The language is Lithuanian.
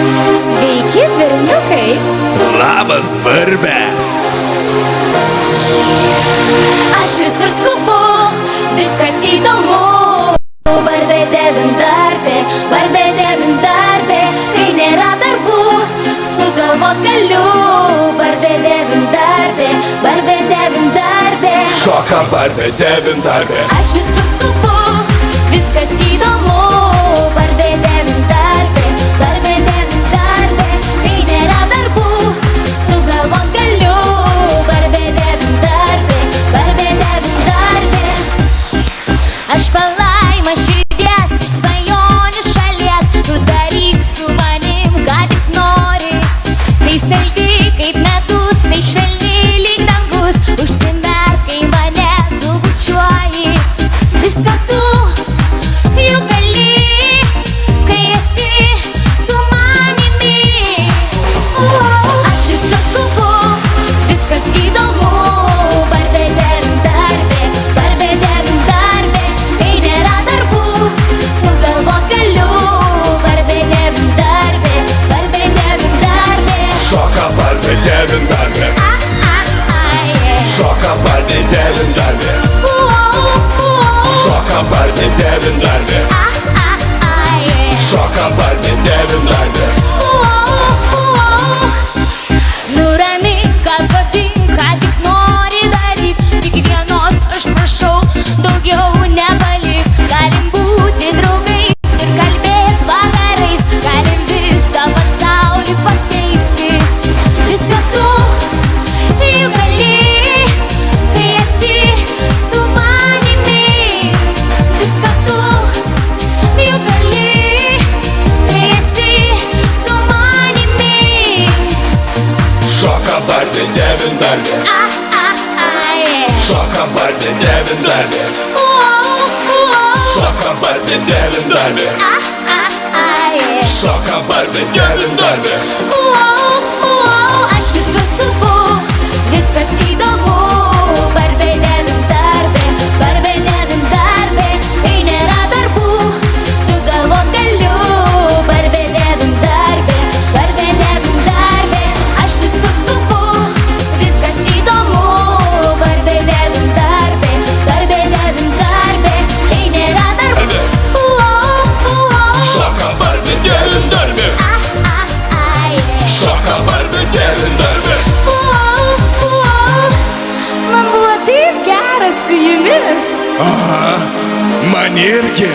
Sveiki, berniukai. Labas, Barbė. Aš visur skubu, viskas įdomu. Barbė devintarbė, Barbė devintarbė. Kai nėra darbų, sugalvot galiu. Barbė devintarbė, Barbė devintarbė. Šoka Barbė devintarbė. Aš visur skubu, viskas įdomu. Barbė devintarbė, Barbė devintarbė. Kai nėra darbų, sugalvot galiu. Barbė devintarbė, Barbė devintarbė. Aš palaima širdies iš svajonių šalies. Tu daryk su manim, ką tik nori. Tai saldi kaip medus, tai švelni lyg dangus. Užsimerk, kai mane tu bučiuoji. Viską tu jau gali, kai esi su manimi. Aš visur skubu, viskas įdomu. Barbė devintarbė, Barbė devintarbė. Kai nėra darbų, sugalvot galiu. Barbė devintarbė, Barbė devintarbė. Šoka Barbė devintarbė. Šoka Barbė devintarbė. Šoka Barbė devintarbė. Šoka Barbė devintarbė. Nuramink, ką patinka, ką tik nori daryt. Tik vienos aš prašau, daugiau nepalik. Galim būti draugais ir kalbėt vakarais. Galim visą pasaulį pakeisti. Viską tu jau gali, kai esi su manimi. Viską tu jau gali, kai esi su manimi. Šoka Barbė devintarbė. Šoka Barbė devintarbė. Šoka Barbė devintarbė. Šoka Barbė devintarbė. Aš visur skubu, viskas įdomu. Barbė devintarbė, Barbė devintarbė. Kai nėra darbų, sugalvot galiu. Barbė devintarbė, Barbė devintarbė. Aš visur skubu, viskas įdomu. Barbė devintarbė, Barbė devintarbė. Kai nėra darbų. Šoka Barbė devintarbė. Šoka Barbė devintarbė. Man buvo taip gera su jumis. Aha, man irgi.